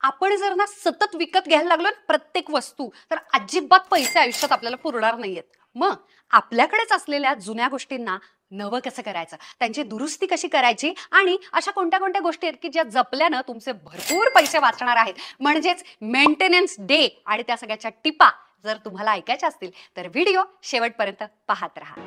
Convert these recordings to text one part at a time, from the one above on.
आपण जर ना सतत विकत घ्यायला लागलो ना प्रत्येक वस्तू, तर अजिबात पैसे आयुष्यात आपल्याला पुरणार नाहीयेत. मग आपल्याकडेच असलेल्या जुन्या गोष्टींना नवं कसं करायचं, त्यांची दुरुस्ती कशी करायची आणि अशा कोणत्या कोणत्या गोष्टी आहेत की ज्या जपल्यानं तुमचे भरपूर पैसे वाचणार आहेत, म्हणजेच मेंटेनन्स डे आणि त्या सगळ्याच्या टिपा जर तुम्हाला ऐकायच्या असतील तर व्हिडिओ शेवटपर्यंत पाहत राहा.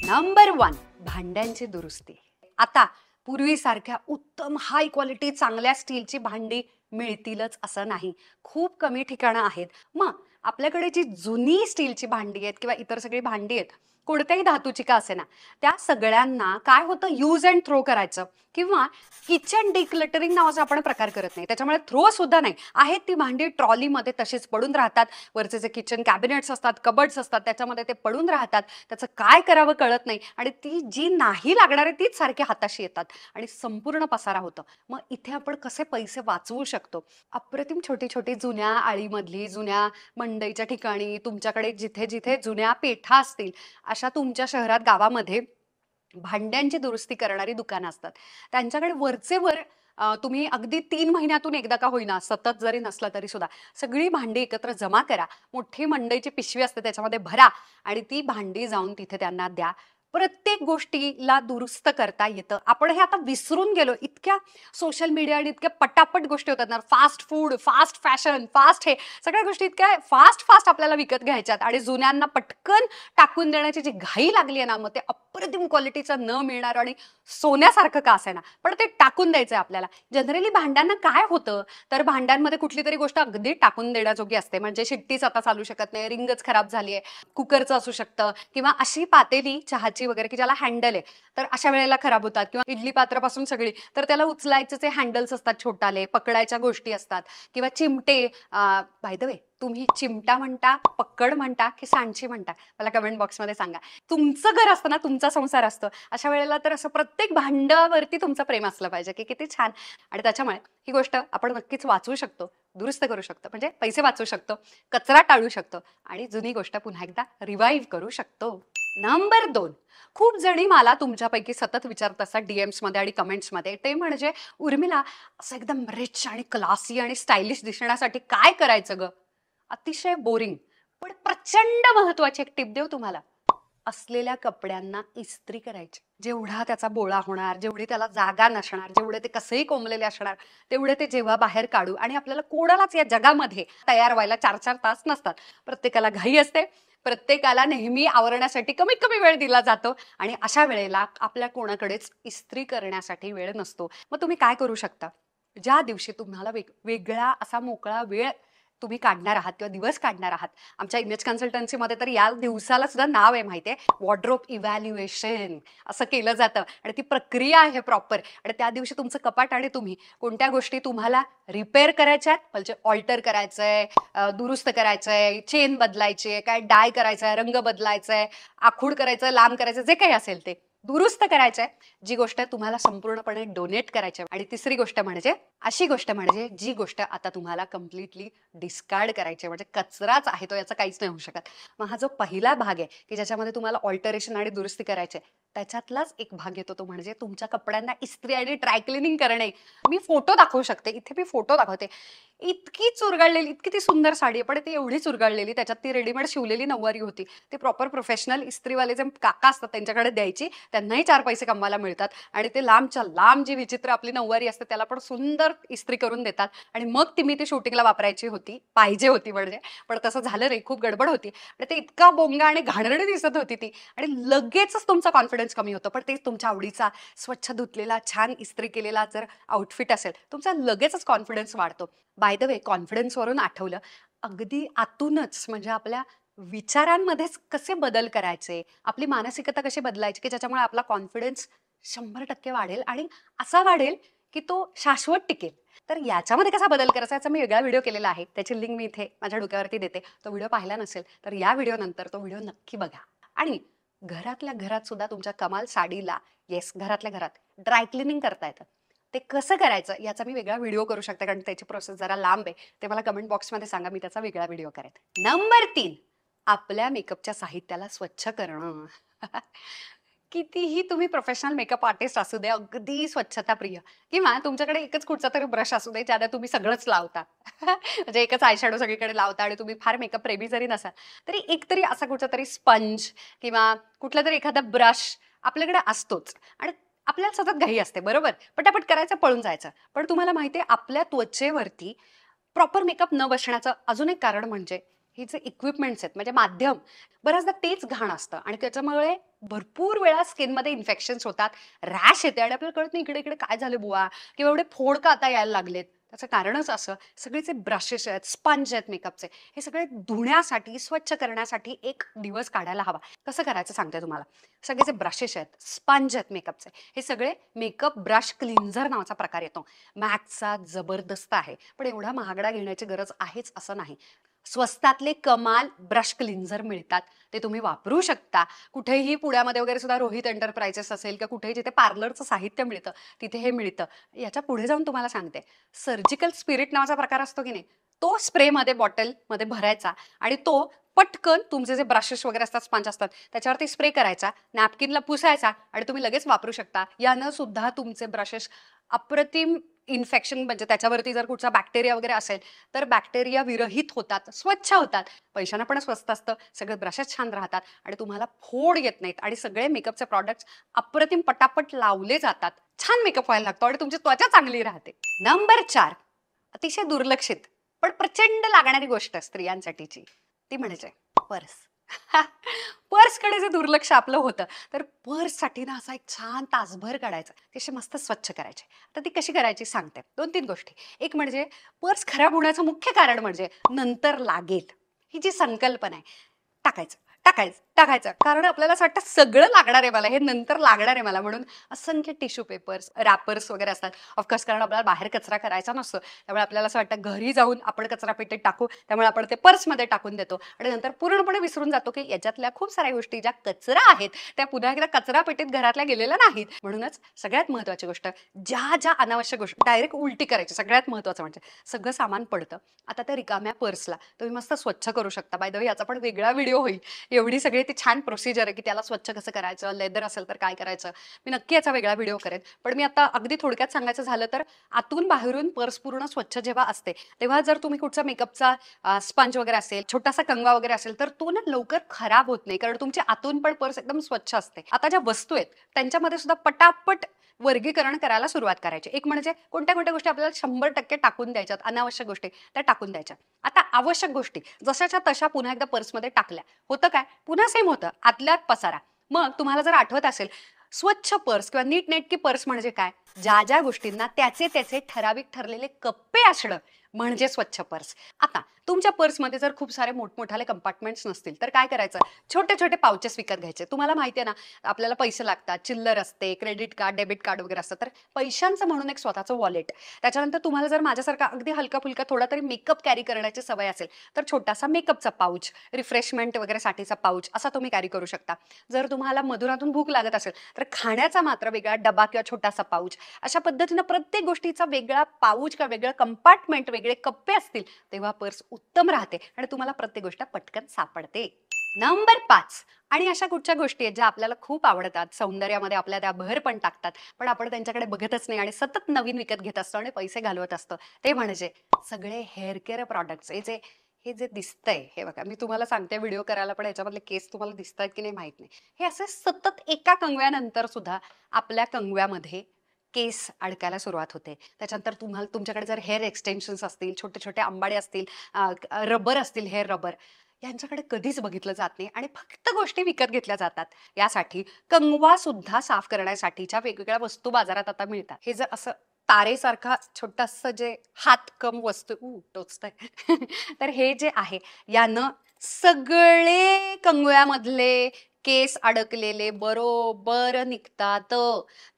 नंबर 1, भांड्यांची दुरुस्ती. आता पूर्वीसारख्या उत्तम हाय क्वालिटी चांगल्या स्टीलची भांडी मिळतीलच असं नाही, खूप कमी ठिकाणं आहेत. मग आपल्याकडे जी जुनी स्टीलची भांडी आहेत किंवा इतर सगळी भांडी आहेत, कोणत्याही धातूची का असेना, त्या सगळ्यांना काय होतं, यूज अँड थ्रो करायचं किंवा किचन डिक्लटरिंग नावाचा आपण प्रकार करत नाही, त्याच्यामुळे थ्रो सुद्धा नाही. आहेत ती भांडी ट्रॉलीमध्ये तशीच पडून राहतात. वरचे जे किचन कॅबिनेट्स असतात, कबर्ड्स असतात, त्याच्यामध्ये ते पडून राहतात. त्याचं काय करावं कळत नाही आणि ती जी नाही लागणार आहे तीच सारखी हाताशी येतात आणि संपूर्ण पसारा होतं. मग इथे आपण कसे पैसे वाचवू शकतो? अप्रतिम छोटी छोटी जुन्या आळीमधली, जुन्या मंडईच्या ठिकाणी, तुमच्याकडे जिथे जिथे जुन्या पेठा असतील, अशा तुमच्या शहरात गावामध्ये भांड्यांची दुरुस्ती करणारी दुकानं असतात. त्यांच्याकडे वरचे वर तुम्ही अगदी 3 महिन्यातून एकदा का होईना, सतत जरी नसला तरी सुद्धा सगळी भांडी एकत्र जमा करा. मोठी मंडईची पिशवी असते त्याच्यामध्ये भरा आणि ती भांडी जाऊन तिथे त्यांना द्या. प्रत्येक गोष्टीला दुरुस्त करता येतं. आपण हे आता विसरून गेलो. इतक्या सोशल मीडिया आणि इतक्या पटापट गोष्टी होतात ना, fast food, fast fashion, fast हे सगळ्या गोष्टी इतक्या फास्ट फास्ट आपल्याला विकत घ्यायच्यात आणि जुन्यांना पटकन टाकून देण्याची जी घाई लागली आहे ना, मग ते अप्रतिम क्वालिटीचं न मिळणार आणि सोन्यासारखं का असेना, पण ते टाकून द्यायचंय आपल्याला. जनरली भांड्यांना काय होतं, तर भांड्यांमध्ये कुठली तरी गोष्ट अगदी टाकून देण्याजोगी असते. म्हणजे शिट्टीच आता चालू शकत नाही, रिंगच खराब झाली आहे, कुकरचं असू शकतं किंवा अशी पातेली चहाची वगैरे की ज्याला हँडल आहे, तर अशा वेळेला खराब होतात. किंवा इडली पात्रापासून सगळी, तर त्याला उचलायचे जे हँडल्स असतात, छोटाले पकडायच्या गोष्टी असतात किंवा चिमटे. बाय द वे, तुम्ही चिमटा म्हणता, पक्कड म्हणता की सांडशी म्हणता, मला कमेंट बॉक्समध्ये सांगा. तुमचं घर असतं ना, तुमचा संसार असतो, अशा वेळेला तर असं प्रत्येक भांड्यावरती तुमचं प्रेम असलं पाहिजे की किती छान. आणि त्याच्यामुळे ही गोष्ट आपण नक्कीच वाचवू शकतो, दुरुस्त करू शकतो, म्हणजे पैसे वाचवू शकतो, कचरा टाळू शकतो आणि जुनी गोष्ट पुन्हा एकदा रिवाईव्ह करू शकतो. नंबर 2, खूप जणी मला तुमच्यापैकी सतत विचारत असतात डीएम्स मध्ये आणि कमेंट्स मध्ये, ते म्हणजे उर्मिला, असं एकदम रिच आणि क्लासी आणि स्टायलिश दिसण्यासाठी काय करायचं ग? अतिशय बोरिंग पण प्रचंड महत्वाची एक टिप देऊ तुम्हाला. असलेल्या कपड्यांना इस्त्री करायची. जेवढा त्याचा बोळा होणार, जेवढी त्याला जागा नसणार, जेवढे ते कसेही कोंबलेले असणार, तेवढे ते जेव्हा बाहेर काढू. आणि आपल्याला कोणालाच या जगामध्ये तयार व्हायला 4-4 तास नसतात. प्रत्येकाला घाई असते, प्रत्येकाला नेहमी आवरण्यासाठी कमीत कमी वेळ दिला जातो आणि अशा वेळेला आपल्या कोणाकडेच इस्त्री करण्यासाठी वेळ नसतो. मग तुम्ही काय करू शकता? ज्या दिवशी तुम्हाला वेगळा असा मोकळा वेळ तुम्ही काढणार आहात किंवा दिवस काढणार आहात, आमच्या इमेज कन्सल्टन्सीमध्ये तर या दिवसाला सुद्धा नाव आहे माहितीये, वॉर्डरोब इव्हॅल्युएशन असं केलं जातं आणि ती प्रक्रिया आहे प्रॉपर. आणि त्या दिवशी तुमचं कपाट आणि तुम्ही कोणत्या गोष्टी तुम्हाला रिपेअर करायच्या आहेत, म्हणजे ऑल्टर करायचंय, दुरुस्त करायचंय, चेन बदलायची आहे, काय डाय करायचंय, रंग बदलायचंय, आखूड करायचं, लांब करायचं, जे काही असेल ते दुरुस्त करायचंय. जी गोष्ट तुम्हाला संपूर्णपणे डोनेट करायची. आणि तिसरी गोष्ट म्हणजे अशी गोष्ट म्हणजे जी गोष्ट आता तुम्हाला कम्प्लिटली डिस्कार्ड करायची, म्हणजे कचराच आहे तो, याचा काहीच नाही होऊ शकत. मग हा जो पहिला भाग आहे की ज्याच्यामध्ये तुम्हाला ऑल्टरेशन आणि दुरुस्ती करायचे, त्याच्यातलाच एक भाग येतो तो म्हणजे तुमच्या कपड्यांना इस्त्री आणि ड्रायक्लिनिंग करणे. मी फोटो दाखवू शकते, इथे मी फोटो दाखवते. इतकी चुरगळलेली, इतकी ती सुंदर साडी आहे, पण ती एवढी चुरगळलेली, त्याच्यात ती रेडीमेड शिवलेली नऊवारी होती. ती प्रॉपर प्रोफेशनल इस्त्रीवाले जे काका असतात त्यांच्याकडे द्यायची, त्यांनाही 4 पैसे कमवायला मिळतात आणि ते लांबच्या लांब जी विचित्र आपली नऊवारी असते त्याला पण सुंदर इस्त्री करून देतात. आणि मग ती मी ती शूटिंगला वापरायची होती, पाहिजे होती म्हणजे, पण तसं झालं नाही, खूप गडबड होती आणि ते इतका बोंगा आणि घाणेरडी दिसत होती ती. आणि लगेचच तुमचा कॉन्फिडन्स कमी होतो. पण ते तुमच्या आवडीचा स्वच्छ धुतलेला छान इस्त्री केलेला जर आउटफिट असेल, तुमचा लगेचच कॉन्फिडन्स वाढतो. बाय द वे, कॉन्फिडन्सवरून आठवलं, अगदी आतूनच म्हणजे आपल्या विचारांमध्येच कसे बदल करायचे, आपली मानसिकता कशी बदलायची की ज्याच्यामुळे आपला कॉन्फिडन्स 100% वाढेल आणि असा वाढेल की तो शाश्वत टिकेल. तर याच्यामध्ये कसा बदल करायचा याचा मी वेगळा व्हिडिओ केलेला आहे, त्याची लिंक मी इथे माझ्या डोक्यावरती देते. तो व्हिडिओ पाहिला नसेल तर या व्हिडिओ नंतर तो व्हिडिओ नक्की बघा. आणि घरातल्या घरात सुद्धा तुमच्या कमाल साडीला, येस, घरातल्या घरात ड्रायक्लिनिंग करता येतं. ते कसं करायचं याचा मी वेगळा व्हिडिओ करू शकते, कारण त्याची प्रोसेस जरा लांब आहे. ते मला कमेंट बॉक्समध्ये सांगा, मी त्याचा वेगळा व्हिडिओ करेन. नंबर 3, आपल्या मेकअपच्या साहित्याला स्वच्छ करणं. कितीही तुम्ही प्रोफेशनल मेकअप आर्टिस्ट असू दे, अगदी स्वच्छताप्रिय किंवा तुमच्याकडे एकच कुठचा तरी ब्रश असू दे, ज्याने तुम्ही सगळंच लावता. म्हणजे एकच आयशॅडो सगळीकडे लावता आणि तुम्ही फार मेकअप प्रेमी जरी नसाल, तरी एकतरी असा कुठचा तरी स्पंज किंवा कुठला तरी एखादा ब्रश आपल्याकडे असतोच. आणि आपल्याला सतत घाई असते, बरोबर? पटापट करायचं, पळून जायचं. पण तुम्हाला माहिती आहे, आपल्या त्वचेवरती प्रॉपर मेकअप न बसण्याचं अजून एक कारण म्हणजे हे जे इक्विपमेंट्स आहेत, म्हणजे माध्यम, बऱ्याचदा तेच घाण असतं आणि त्याच्यामुळे भरपूर वेळा स्किनमध्ये इन्फेक्शन्स होतात, रॅश येते आणि आपल्याला कळत नाही इकडे इकडे काय झालं बुवा, किंवा एवढे फोड का आता यायला लागलेत. त्याचं कारणच असं, सगळे जे ब्रशेस आहेत, स्पंज आहेत मेकअपचे, हे सगळे धुण्यासाठी, स्वच्छ करण्यासाठी एक दिवस काढायला हवा. कसं करायचं सांगते तुम्हाला. सगळे जे ब्रशेस आहेत, स्पंज आहेत मेकअपचे, हे सगळे मेकअप ब्रश क्लिन्झर नावाचा प्रकार येतो. मॅक्सचा जबरदस्त आहे, पण एवढा महागडा घेण्याची गरज आहेच असं नाही. स्वस्तातले कमाल ब्रश क्लिन्झर मिळतात, ते तुम्ही वापरू शकता. कुठेही पुण्यामध्ये वगैरे सुद्धा रोहित एंटरप्राइजेस असेल किंवा कुठेही जिथे पार्लरचं साहित्य मिळतं, तिथे हे मिळतं. याच्या पुढे जाऊन तुम्हाला सांगते, सर्जिकल स्पिरिट नावाचा प्रकार असतो की नाही, तो स्प्रेमध्ये बॉटलमध्ये भरायचा आणि तो पटकन तुमचे जे ब्रशेस वगैरे असतात, स्पंज असतात, त्याच्यावरती स्प्रे करायचा, नॅपकिनला पुसायचा आणि तुम्ही लगेच वापरू शकता. यानं सुद्धा तुमचे ब्रशेस अप्रतिम इन्फेक्शन, म्हणजे त्याच्यावरती जर कुठचा बॅक्टेरिया वगैरे असेल तर बॅक्टेरिया विरहित होतात, स्वच्छ होतात. पैशांना पण स्वस्त असतं, सगळे ब्रशेस छान राहतात आणि तुम्हाला फोड येत नाहीत आणि सगळे मेकअपचे प्रॉडक्ट्स अप्रतिम पटापट लावले जातात. छान मेकअप व्हायला लागतो आणि तुमची त्वचा चांगली राहते. नंबर 4, अतिशय दुर्लक्षित पण प्रचंड लागणारी गोष्ट स्त्रियांसाठीची, ती म्हणजे पर्स. पर्सकडे जे दुर्लक्ष आपलं होतं, तर पर्ससाठी ना असा एक छान तासभर काढायचा, ती अशी मस्त स्वच्छ करायची. तर ती कशी करायची सांगते. 2-3 गोष्टी. एक म्हणजे पर्स खराब होण्याचं मुख्य कारण म्हणजे नंतर लागेल, ही जी संकल्पना आहे. टाकायचं, टाकायचं, टाकायचं. कारण आपल्याला असं वाटतं सगळं लागणार आहे मला, हे नंतर लागणार आहे मला, म्हणून असंख्य टिश्यू पेपर्स, रॅपर्स वगैरे असतात. ऑफकोर्स कारण आपल्याला बाहेर कचरा करायचा नसतो. त्यामुळे आपल्याला असं वाटतं घरी जाऊन आपण कचरा पेटीत टाकू, त्यामुळे आपण ते पर्समध्ये टाकून देतो आणि नंतर पूर्णपणे विसरून जातो की याच्यातल्या खूप साऱ्या गोष्टी ज्या कचरा आहेत, त्या पुन्हा एकदा कचरा पेटीत घरातल्या गेलेल्या नाहीत. म्हणूनच सगळ्यात महत्त्वाची गोष्ट, ज्या अनावश्यक गोष्टी डायरेक्ट उलटी करायची. सगळ्यात महत्त्वाचं म्हणजे सगळं सामान पडतं. आता त्या रिकाम्या पर्सला तुम्ही मस्त स्वच्छ करू शकता. बाय द वे, याचा पण वेगळा व्हिडिओ होईल. एवढी सगळी ती छान प्रोसिजर आहे की त्याला स्वच्छ कसं करायचं, लेदर असेल तर काय करायचं, मी नक्की याचा वेगळा व्हिडिओ करेन. पण मी आता अगदी थोडक्यात सांगायचं झालं तर, आतून बाहेरून पर्स पूर्ण स्वच्छ जेव्हा असते, तेव्हा जर तुम्ही कुठचा मेकअपचा स्पंज वगैरे असेल, छोटासा कंगवा वगैरे असेल, तर तो ना लवकर खराब होत नाही, कारण तुमची आतून पण पर्स एकदम स्वच्छ असते. आता ज्या वस्तू आहेत त्यांच्यामध्ये सुद्धा पटापट वर्गीकरण करायला सुरुवात करायची. एक म्हणजे कोणत्या कोणत्या गोष्टी आपल्याला 100% टाकून द्यायच्यात, अनावश्यक गोष्टी त्या टाकून द्यायच्या. आता आवश्यक गोष्टी जशाच्या तशा पुन्हा एकदा पर्समध्ये टाकल्या, होतं काय, पुन्हा सेम होतं, आतल्यात पसारा. मग तुम्हाला जर आठवत असेल, स्वच्छ पर्स किंवा नीटनेटकी पर्स म्हणजे काय, ज्या गोष्टींना त्याचे त्याचे ठराविक ठरलेले कप्पे असणं म्हणजे स्वच्छ पर्स. आता तुमच्या पर्समध्ये जर खूप सारे मोठमोठाले कंपार्टमेंट्स नसतील तर काय करायचं, छोटे छोटे पाउचेस विकत घ्यायचे. तुम्हाला माहिती आहे ना, आपल्याला पैसे लागतात, चिल्लर असते, क्रेडिट कार्ड, डेबिट कार्ड वगैरे असतं, तर पैशांचं म्हणून एक स्वतःचं वॉलेट. त्याच्यानंतर तुम्हाला जर माझ्यासारखा अगदी हलका फुलका थोडा तरी मेकअप कॅरी करण्याची सवय असेल, तर छोटासा मेकअपचा पाऊच, रिफ्रेशमेंट वगैरे साठीचा पाऊच असा तुम्ही कॅरी करू शकता. जर तुम्हाला मधुरातून भूक लागत असेल तर खाण्याचा मात्र वेगळा डबा किंवा छोटासा पाऊच. अशा पद्धतीनं प्रत्येक गोष्टीचा वेगळा पाऊच किंवा वेगळं कंपार्टमेंट, वेगळे कप्पे असतील, तेव्हा पर्स उत्तम राहते आणि तुम्हाला प्रत्येक गोष्ट पटकन सापडते. नंबर 5, आणि अशा कुठच्या गोष्टी आहेत ज्या आपल्याला खूप आवडतात, सौंदर्यामध्ये आपल्या त्या भर पण टाकतात, पण आपण त्यांच्याकडे बघतच नाही आणि सतत नवीन विकत घेत असतो आणि पैसे घालवत असतो. ते म्हणजे सगळे हेअर केअर प्रॉडक्ट्स. हे जे दिसतंय, हे बघा, मी तुम्हाला सांगते व्हिडिओ करायला, पण याच्यामधले केस तुम्हाला दिसतायत की नाही माहित नाही. हे असे सतत एका कंगव्यानंतर सुद्धा आपल्या कंगव्यामध्ये केस अडकायला सुरुवात होते. त्याच्यानंतर तुम्हाला तुमच्याकडे जर हेअर एक्सटेन्शन्स असतील, छोटे छोटे आंबाडे असतील, रबर असतील, हेअर रबर, यांच्याकडे कधीच बघितलं जात नाही आणि फक्त गोष्टी विकत घेतल्या जातात. यासाठी कंगवा सुद्धा साफ करण्यासाठीच्या वेगवेगळ्या वस्तू बाजारात आता मिळतात. हे जर असं तारेसारखा छोटंसं जे हात कम वस्तू टोचतंय तर हे जे आहे, यानं सगळे कंगव्यामधले केस अडकलेले बरोबर निघतात.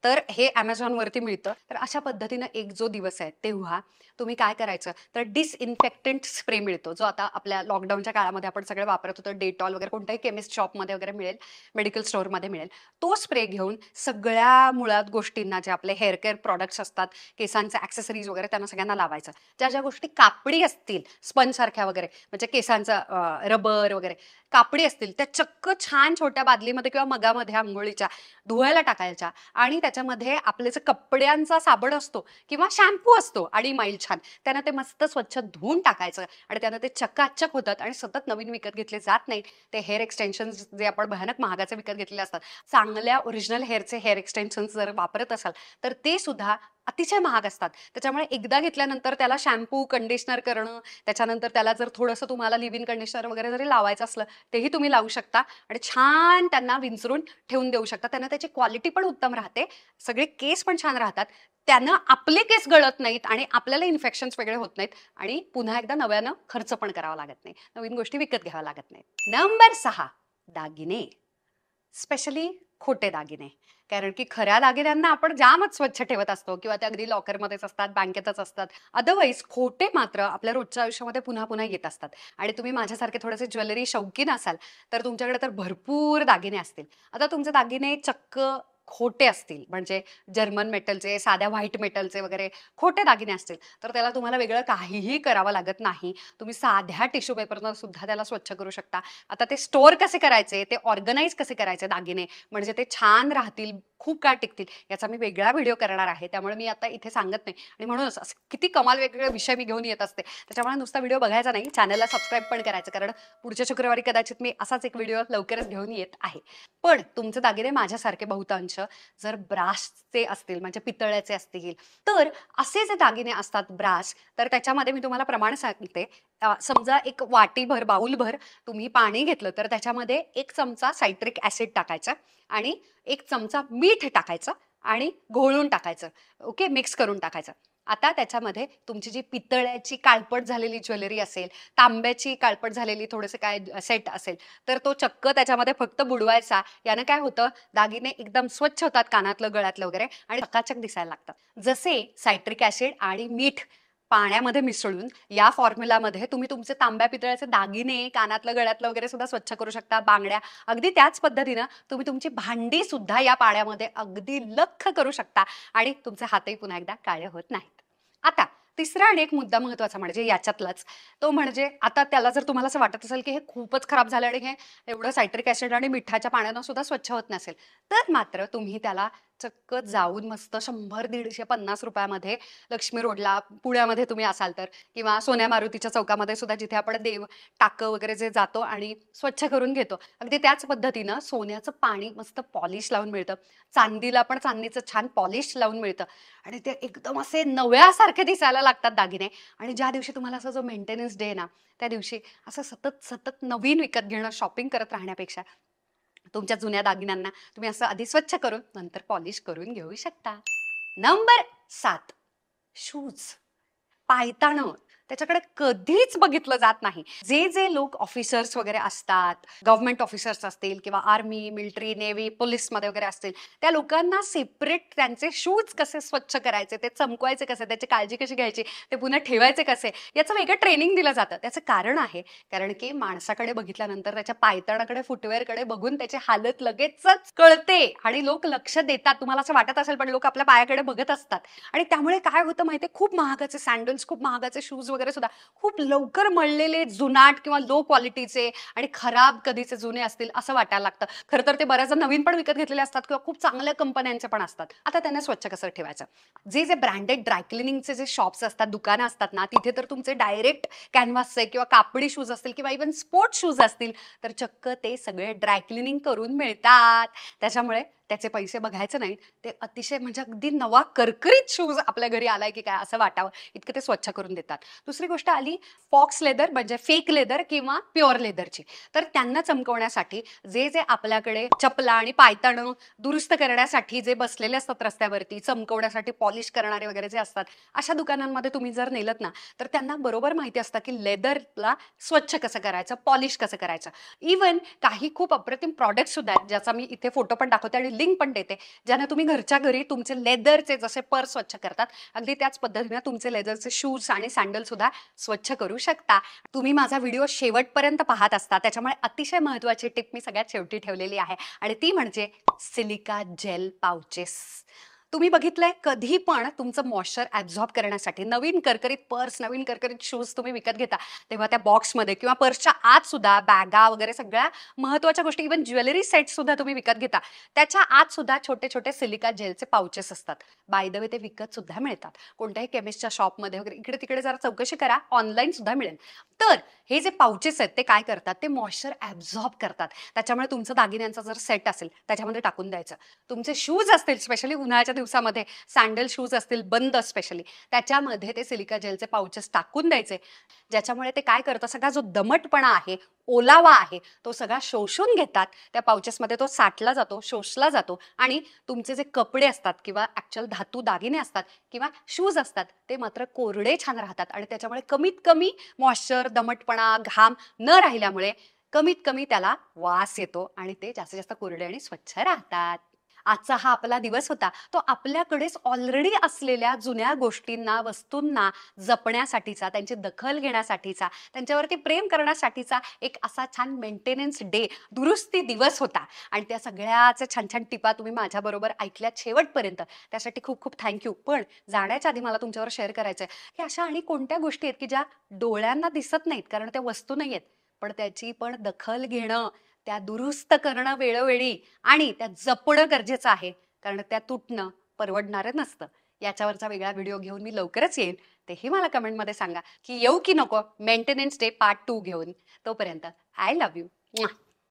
तर हे Amazonवरती मिळतं. तर अशा पद्धतीनं एक जो दिवस आहे तेव्हा तुम्ही काय करायचं, तर डिसइन्फेक्टंट स्प्रे मिळतो, जो आता आपल्या लॉकडाऊनच्या काळामध्ये आपण सगळे वापरत होतो. डेटॉल वगैरे कोणत्याही केमिस्ट शॉपमध्ये वगैरे मिळेल, मेडिकल स्टोअरमध्ये मिळेल. तो स्प्रे घेऊन सगळ्या मुळात गोष्टींना, जे आपले हेअर केअर प्रॉडक्ट्स असतात, केसांचे ॲक्सेसरीज वगैरे, त्यांना सगळ्यांना लावायचं. ज्या गोष्टी कापडी असतील, स्पंजसारख्या वगैरे, म्हणजे केसांचा रबर वगैरे, कापडी असतील त्या चक्क छान छोट्या बादलीमध्ये किंवा मगामध्ये अंघोळीच्या धुवायला टाकायच्या आणि त्याच्यामध्ये आपले जे कपड्यांचा साबण असतो किंवा शॅम्पू असतो आणि माईल छान त्यानं ते मस्त स्वच्छ धुवून टाकायचं आणि त्यानं ते चकाचक होतात आणि सतत नवीन विकत घेतले जात नाहीत ते हेअर एक्सटेन्शन्स जे आपण भयानक महागाचे विकत घेतलेले असतात. चांगल्या ओरिजिनल हेअरचे हेअर एक्सटेन्शन्स जर वापरत असाल तर ते सुद्धा अतिशय महाग असतात. त्याच्यामुळे एकदा घेतल्यानंतर त्याला शॅम्पू कंडिशनर करणं, त्याच्यानंतर त्याला जर थोडंसं तुम्हाला लिव्ह इन कंडिशनर वगैरे जरी लावायचं असलं तेही तुम्ही लावू शकता आणि छान त्यांना विंचरून ठेवून देऊ शकता. त्यांना त्याची क्वालिटी पण उत्तम राहते, सगळे केस पण छान राहतात, त्यानं आपले केस गळत नाहीत आणि आपल्याला इन्फेक्शन्स वेगळे होत नाहीत आणि पुन्हा एकदा नव्यानं खर्च पण करावा लागत नाही, नवीन गोष्टी विकत घ्याव्या लागत नाहीत. नंबर 6, दागिने, स्पेशली खोटे दागिने. कारण की खऱ्या दागिन्यांना आपण जामच स्वच्छ ठेवत असतो किंवा ते अगदी लॉकरमध्येच असतात, बँकेतच असतात. अदरवाईज खोटे मात्र आपल्या रोजच्या आयुष्यामध्ये पुन्हा पुन्हा येत असतात आणि तुम्ही माझ्यासारखे थोडेसे ज्वेलरी शौकीन असाल तर तुमच्याकडे तर भरपूर दागिने असतील. आता तुमचे दागिने चक्क खोटे असतील म्हणजे जर्मन मेटलचे, साध्या व्हाईट मेटलचे वगैरे खोटे दागिने असतील तर त्याला तुम्हाला वेगळं काहीही करावं लागत नाही. तुम्ही साध्या टिश्यू पेपरनं सुद्धा त्याला स्वच्छ करू शकता. आता ते स्टोअर कसे करायचे, ते ऑर्गनाइज कसे करायचे दागिने म्हणजे ते छान राहतील, खूप काळ टिकतील, याचा मी वेगळा व्हिडिओ करणार आहे. त्यामुळे मी आता इथे सांगत नाही आणि म्हणूनच असं किती कमाल वेगवेगळे विषय मी घेऊन येत असते. त्याच्यामुळे नुसता व्हिडिओ बघायचा नाही, चॅनलला सबस्क्राईब पण करायचं कारण पुढच्या शुक्रवारी कदाचित मी असाच एक व्हिडिओ लवकरच घेऊन येत आहे. पण तुमचे दागिने माझ्यासारखे बहुतांश जर ब्रासचे असतील म्हणजे पितळ्याचे असतील तर असे जे दागिने असतात ब्रास तर त्याच्यामध्ये मी तुम्हाला प्रमाण सांगते. समजा एक वाटीभर बाउलभर तुम्ही पाणी घेतलं तर त्याच्यामध्ये 1 चमचा सायट्रिक ऍसिड टाकायचा आणि 1 चमचा मीठ टाकायचं आणि घोळून टाकायचं. ओके, मिक्स करून टाकायचं. आता त्याच्यामध्ये तुमची जी पितळ्याची काळपट झालेली ज्वेलरी असेल, तांब्याची काळपट झालेली थोडेसे काय सेट असेल तर तो चक्क त्याच्यामध्ये फक्त बुडवायचा. यानं काय होतं, दागिने एकदम स्वच्छ होतात, कानातलं गळ्यातलं वगैरे आणि चकाचक दिसायला लागतात. जसे सायट्रिक ऍसिड आणि मीठ पाण्यामध्ये मिसळून या फॉर्म्युलामध्ये तुम्ही तुमचे तांब्या पितळ्याचे दागिने, कानातलं गळ्यातलं वगैरे सुद्धा स्वच्छ करू शकता, बांगड्या. अगदी त्याच पद्धतीनं तुम्ही तुमची भांडी सुद्धा या पाण्यामध्ये अगदी लख्ख करू शकता आणि तुमचे हातही पुन्हा एकदा काळे होत नाहीत. आता तिसरा आणि एक मुद्दा महत्वाचा म्हणजे याच्यातलाच तो म्हणजे आता त्याला जर तुम्हाला असं वाटत असेल की हे खूपच खराब झालं आणि हे एवढं सायट्रिक ऍसिड आणि मिठाच्या पाण्यानं सुद्धा स्वच्छ होत नसेल तर मात्र तुम्ही त्याला चक्क जाऊन मस्त 100, 150, 50 रुपयामध्ये लक्ष्मी रोडला पुण्यामध्ये तुम्ही असाल तर किंवा सोन्या मारुतीच्या चौकामध्ये सुद्धा जिथे आपण देव टाकं वगैरे जे जातो आणि स्वच्छ करून घेतो अगदी त्याच पद्धतीनं सोन्याचं पाणी मस्त पॉलिश लावून मिळतं, चांदीला पण चांदीचं छान पॉलिश लावून मिळतं आणि ते एकदम असे नव्यासारखे दिसायला लागतात दागिने. आणि ज्या दिवशी तुम्हाला असा जो मेंटेनन्स डे ना त्या दिवशी असं सतत सतत नवीन विकत घेणं, शॉपिंग करत राहण्यापेक्षा तुमच्या जुन्या दागिन्यांना तुम्ही असं आधी स्वच्छ करून नंतर पॉलिश करून घेऊ शकता. नंबर 7, शूज, पायताणं. त्याच्याकडे कधीच बघितलं जात नाही. जे जे लोक ऑफिसर्स वगैरे असतात, गव्हर्नमेंट ऑफिसर्स असतील किंवा आर्मी, मिलिटरी, नेव्ही, पोलीसमध्ये वगैरे असतील, त्या लोकांना सेपरेट त्यांचे शूज कसे स्वच्छ करायचे, ते चमकवायचे कसे, त्याची काळजी कशी घ्यायची, ते पुन्हा ठेवायचे कसे, याचं वेगळं ट्रेनिंग दिलं जातं. त्याचं कारण आहे कारण की माणसाकडे बघितल्यानंतर त्याच्या पायताणाकडे, फुटवेअरकडे बघून त्याची हालत लगेचच कळते आणि लोक लक्ष देतात. तुम्हाला असं वाटत असेल पण लोक आपल्या पायाकडे बघत असतात आणि त्यामुळे काय होतं माहितीये, खूप महागाचे सँडल्स, खूप महागाचे शूज वगैरे सुद्धा खूप लवकर मळलेले, जुनाट किंवा लो क्वालिटीचे आणि खराब कधीचे जुने असतील असं वाटायला लागतं. खरं तर ते बऱ्याचदा नवीन पण विकत घेतलेले असतात किंवा खूप चांगल्या कंपन्यांचे पण असतात. आता त्यांना स्वच्छ कसं ठेवायचं, जे जे ब्रँडेड ड्रायक्लिनिंगचे जे शॉप्स असतात, दुकानं असतात ना, तिथे तर तुमचे डायरेक्ट कॅनव्हासचे किंवा कापडी शूज असतील किंवा इव्हन स्पोर्ट्स शूज असतील तर चक्क ते सगळे ड्रायक्लिनिंग करून मिळतात. त्याच्यामुळे त्याचे पैसे बघायचे नाहीत, ते अतिशय म्हणजे अगदी नवा करकरीत शूज आपल्या घरी आलाय की काय असं वाटावं इतकं ते स्वच्छ करून देतात. दुसरी गोष्ट आली फॉक्स लेदर म्हणजे फेक लेदर किंवा प्युअर लेदरची. तर त्यांना चमकवण्यासाठी जे जे आपल्याकडे चपला आणि पायताणं दुरुस्त करण्यासाठी जे बसलेले असतात रस्त्यावरती, चमकवण्यासाठी पॉलिश करणारे वगैरे जे असतात, अशा दुकानांमध्ये तुम्ही जर नेलत ना तर त्यांना बरोबर माहिती असतं की लेदरला स्वच्छ कसं करायचं, पॉलिश कसं करायचं. इवन काही खूप अप्रतिम प्रॉडक्ट सुद्धा आहेत ज्याचा मी इथे फोटो पण दाखवते आणि लिंक पण देते, ज्याने तुम्ही घरच्या घरी तुमचे लेदरचे जसे पर्स स्वच्छ करतात अगदी त्याच पद्धतीने तुमचे लेदरचे शूज आणि सँडल सुद्धा स्वच्छ करू शकता. तुम्ही माझा व्हिडिओ शेवटपर्यंत पाहत असता त्याच्यामुळे अतिशय महत्त्वाची टिप मी सगळ्यात शेवटी ठेवलेली आहे आणि ती म्हणजे सिलिका जेल पाउचेस. तुम्ही बघितलंय कधी पण तुमचं मॉइश्चर ॲब्झॉर्ब करण्यासाठी नवीन करकरीत पर्स, नवीन करकरीत शूज तुम्ही विकत घेता, तेव्हा त्या बॉक्समध्ये किंवा पर्सच्या आत सुद्धा बॅगा वगैरे सगळ्या महत्त्वाच्या गोष्टी, इव्हन ज्वेलरी सेट सुद्धा तुम्ही विकत घेता. त्याच्या आत सुद्धा छोटे-छोटे सिलिका जेलचे पाउचेस असतात. बाय द वे ते विकत सुद्धा मिळतात. कोणत्याही केमिस्टच्या शॉपमध्ये वगैरे इकडे-तिकडे जरा चौकशी करा, ऑनलाईन सुद्धा मिळेल. तर हे जे पाउचेस आहेत ते काय करतात, ते मॉइश्चर ॲब्झॉर्ब करतात. त्याच्यामुळे तुमचं दागिन्यांचा जर सेट असेल त्याच्यामध्ये टाकून द्यायचं. तुमचे शूज असतील, स्पेशली उन्हाळ्याच्या दिवसामध्ये सँडल शूज असतील बंद स्पेशली, त्याच्यामध्ये ते सिलिका जेलचे पाउचेस टाकून द्यायचे. ज्याच्यामुळे ते काय करतं, सगळा जो दमटपणा आहे, ओलावा आहे, तो सगळा शोषून घेतात. त्या पाउचेसमध्ये तो साठला जातो, शोषला जातो आणि तुमचे जे कपडे असतात किंवा ॲक्चुअल धातू दागिने असतात किंवा शूज असतात ते मात्र कोरडे छान राहतात आणि त्याच्यामुळे कमीत कमी मॉइश्चर, दमटपणा, घाम न राहिल्यामुळे कमीत कमी त्याला वास येतो आणि ते जास्तीत जास्त कोरडे आणि स्वच्छ राहतात. आजचा हा आपला दिवस होता तो आपल्याकडेच ऑलरेडी असलेल्या जुन्या गोष्टींना, वस्तूंना जपण्यासाठीचा, त्यांची दखल घेण्यासाठीचा, त्यांच्यावरती प्रेम करण्यासाठीचा एक असा छान मेंटेनन्स डे, दुरुस्ती दिवस होता आणि त्या सगळ्याच्या छान छान टिपा तुम्ही माझ्याबरोबर ऐकल्यात शेवटपर्यंत. त्यासाठी खूप खूप थँक्यू. पण जाण्याच्या आधी मला तुमच्यावर शेअर करायचं आहे की अशा आणि कोणत्या गोष्टी आहेत की ज्या डोळ्यांना दिसत नाहीत कारण त्या वस्तू नाही आहेत, पण त्याची पण दखल घेणं, त्या दुरुस्त करणं वेळोवेळी आणि त्या जपणं गरजेचं आहे. कारण त्या तुटणं परवडणारं नसतं. याच्यावरचा वेगळा व्हिडिओ घेऊन मी लवकरच येईन. तेही मला कमेंटमध्ये सांगा की येऊ की नको मेंटेनन्स डे पार्ट 2 घेऊन. तोपर्यंत आय लव्ह यू.